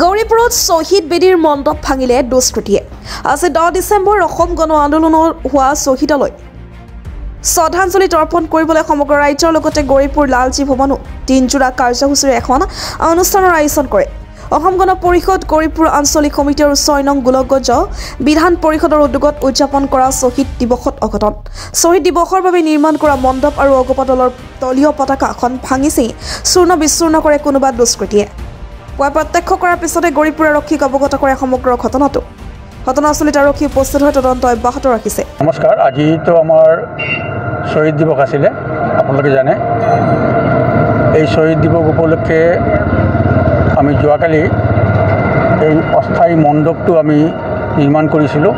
গৌৰীপুৰত শ্বহীদ বেদীৰ মণ্ডপ ভাঙিলে দুষ্কৃতিয়ে। আজি 10 ডিচেম্বৰ অসম গণ আন্দোলনৰ হোৱা শ্বহীদলৈ শ্ৰদ্ধাঞ্জলি তৰ্পণ কৰিবলৈ সমগ্ৰ ৰাজ্যৰ লগতে গৌৰীপুৰ লালজী ভৱনো দিনজোৰা কাৰ্যসূচীৰে এখন অনুষ্ঠানৰ আয়োজন কৰে। অসম গণ পৰিষদ গৌৰীপুৰ আঞ্চলিক সমিতি আৰু 6 নং গোলকগঞ্জ বিধান পৰিষদৰ উদ্যোগত উদযাপন কৰা শ্বহীদ দিৱসত অঘটন। শ্বহীদ দিৱসৰ বাবে নিৰ্মাণ কৰা মণ্ডপ আৰু অগপ দলৰ দলীয় পতাকাখন ভাঙি চিঙি চূৰ্ণ বিচূৰ্ণ কৰে কোনোবা দুষ্কৃতিয়ে। পুৱা প্ৰত্যক্ষ কৰাৰ পিছতে গৌৰীপুৰ আৰক্ষীক অৱগত কৰে সমগ্ৰ ঘটনাটো। ঘটনাস্থলীত আৰক্ষী উপস্থিত হৈ তদন্ত অব্যাহত ৰাখিছে। নমস্কাৰ, আজিতো আমাৰ শ্বহীদ দিৱস আছিলে, আপোনালোকে জানে। এই শ্বহীদ দিৱস উপলক্ষে আমি যোৱাকালি এই অস্থায়ী মণ্ডপটো আমি নিৰ্মাণ কৰিছিলোঁ,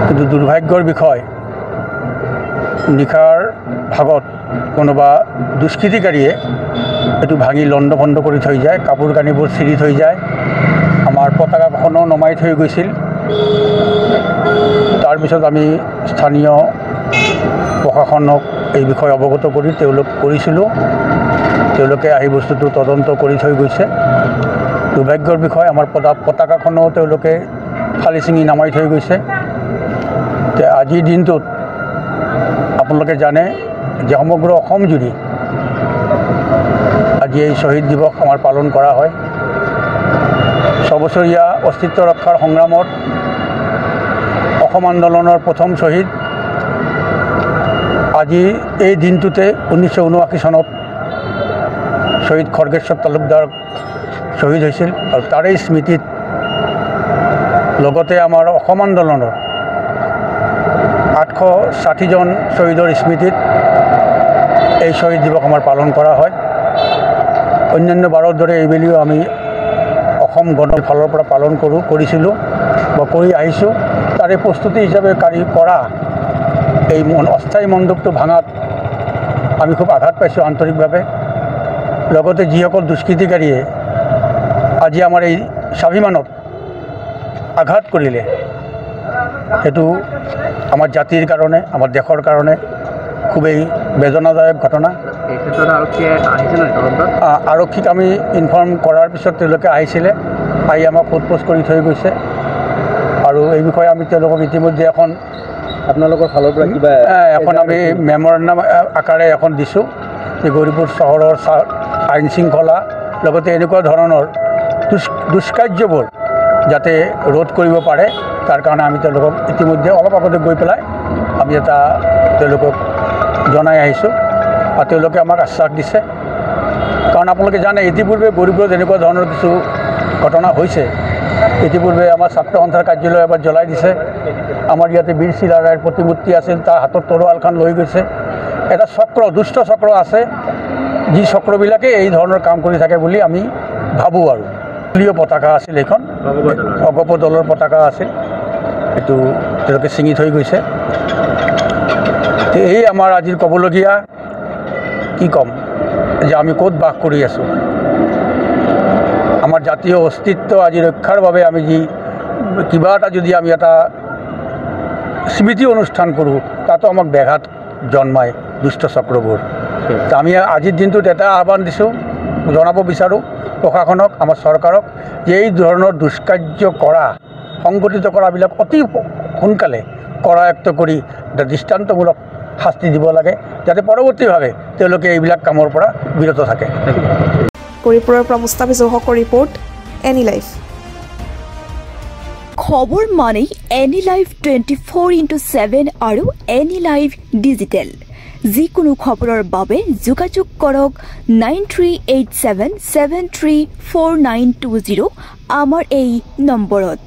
কিন্তু দুৰ্ভাগ্যৰ বিষয় নিশাৰ ভাগত কোনোবা দুষ্কৃতিকাৰীয়ে এইটো ভাঙি লণ্ডভণ্ড কৰি থৈ যায়, কাপোৰ কানিবোৰ চিৰি থৈ যায়, আমাৰ পতাকাখনো নমাই থৈ গৈছিল। তাৰপিছত আমি স্থানীয় প্ৰশাসনক এই বিষয়ে অৱগত কৰি কৰিছিলোঁ। তেওঁলোকে আহি বস্তুটো তদন্ত কৰি থৈ গৈছে। দুৰ্ভাগ্যৰ বিষয়, আমাৰ পতাকাখনো তেওঁলোকে ফালি চিঙি নামাই থৈ গৈছে। আজিৰ দিনটোত আপোনালোকে জানে যে সমগ্ৰ অসম জুৰি আজি এই শ্বহীদ দিৱস আমাৰ পালন কৰা হয়। 6 বছৰীয়া অস্তিত্ব ৰক্ষাৰ সংগ্ৰামত অসম আন্দোলনৰ প্ৰথম শ্বহীদ আজি এই দিনটোতে 1979 চনত শ্বহীদ খৰ্গেশ্বৰ তালুকদাৰ শ্বহীদ হৈছিল, আৰু তাৰে স্মৃতিত লগতে আমাৰ অসম আন্দোলনৰ 860জন শ্বহীদৰ স্মৃতিত এই শ্বহীদ দিৱস আমাৰ পালন কৰা হয়। অন্যান্য বাৰৰ দৰে এইবেলিও আমি অসম গণৰ ফালৰ পৰা পালন কৰিছিলোঁ বা কৰি আহিছোঁ। তাৰে প্ৰস্তুতি হিচাপে কৰা এই অস্থায়ী মণ্ডপটো ভাঙাত আমি খুব আঘাত পাইছোঁ আন্তৰিকভাৱে। লগতে যিসকল দুষ্কৃতিকাৰীয়ে আজি আমাৰ এই স্বাভিমানত আঘাত কৰিলে, সেইটো আমাৰ জাতিৰ কাৰণে, আমাৰ দেশৰ কাৰণে খুবেই বেদনাদায়ক ঘটনা। আৰক্ষীক আমি ইনফৰ্ম কৰাৰ পিছত তেওঁলোকে আহিছিলে, আহি আমাক সোধপোছ কৰি থৈ গৈছে, আৰু এই বিষয়ে আমি তেওঁলোকক ইতিমধ্যে আপোনালোকৰ ফালৰ পৰা এখন আমি মেমৰেণ্ডাম আকাৰে এখন দিছোঁ যে গৌৰীপুৰ চহৰৰ আইন শৃংখলা লগতে এনেকুৱা ধৰণৰ দুষ্কাৰ্যবোৰ যাতে ৰোধ কৰিব পাৰে, তাৰ কাৰণে আমি তেওঁলোকক ইতিমধ্যে অলপ আগতে গৈ পেলাই আমি তেওঁলোকক জনাই আহিছোঁ, আৰু তেওঁলোকে আমাক আশ্বাস দিছে। কাৰণ আপোনালোকে জানে ইতিপূৰ্বে গৌৰীপুৰত এনেকুৱা ধৰণৰ কিছু ঘটনা হৈছে। ইতিপূৰ্বে আমাৰ ছাত্ৰ সন্থাৰ কাৰ্যালয় এবাৰ জ্বলাই দিছে। আমাৰ ইয়াতে বীৰ চিলাৰায়ৰ প্ৰতিমূৰ্তি আছিল, তাৰ হাতত তৰোৱালখন লৈ গৈছে। এটা দুষ্ট চক্ৰ আছে, যি চক্ৰবিলাকে এই ধৰণৰ কাম কৰি থাকে বুলি আমি ভাবোঁ। আৰু দলীয় পতাকা আছিল, এইখন অগপ দলৰ পতাকা আছিল, এইটো তেওঁলোকে ছিঙি থৈ গৈছে। এই আমাৰ আজিৰ ক'বলগীয়া কি ক'ম, যে আমি ক'ত বাস কৰি আছোঁ। আমাৰ জাতীয় অস্তিত্ব আজি ৰক্ষাৰ বাবে আমি কিবা এটা যদি আমি এটা স্মৃতি অনুষ্ঠান কৰোঁ, তাতো আমাক ব্যাঘাত জন্মায় দুষ্ট চক্ৰবোৰ। তো আমি আজিৰ দিনটোত এটা আহ্বান দিছোঁ, জনাব বিচাৰোঁ প্ৰশাসনক, আমাৰ চৰকাৰক, যে এই ধৰণৰ দুষ্কাৰ্য সংগঠিত কৰাবিলাক অতি সোনকালে কৰায়ত্ব কৰি এটা দৃষ্টান্তমূলক শাস্তি দিব লাগে, যাতে পৰৱৰ্তীভাৱে তেওঁলোকে এইবিলাক কামৰ পৰা বিৰত থাকে। গৌৰীপুৰৰ পৰা মুস্তাফিজুৰ হকৰ ৰিপৰ্ট, এনি লাইভ। খবৰ মানেই এনি লাইভ 24/7 আৰু এনি লাইভ ডিজিটেল। যিকোনো খবৰৰ বাবে যোগাযোগ কৰক 9387734920 আমাৰ এই নম্বৰত।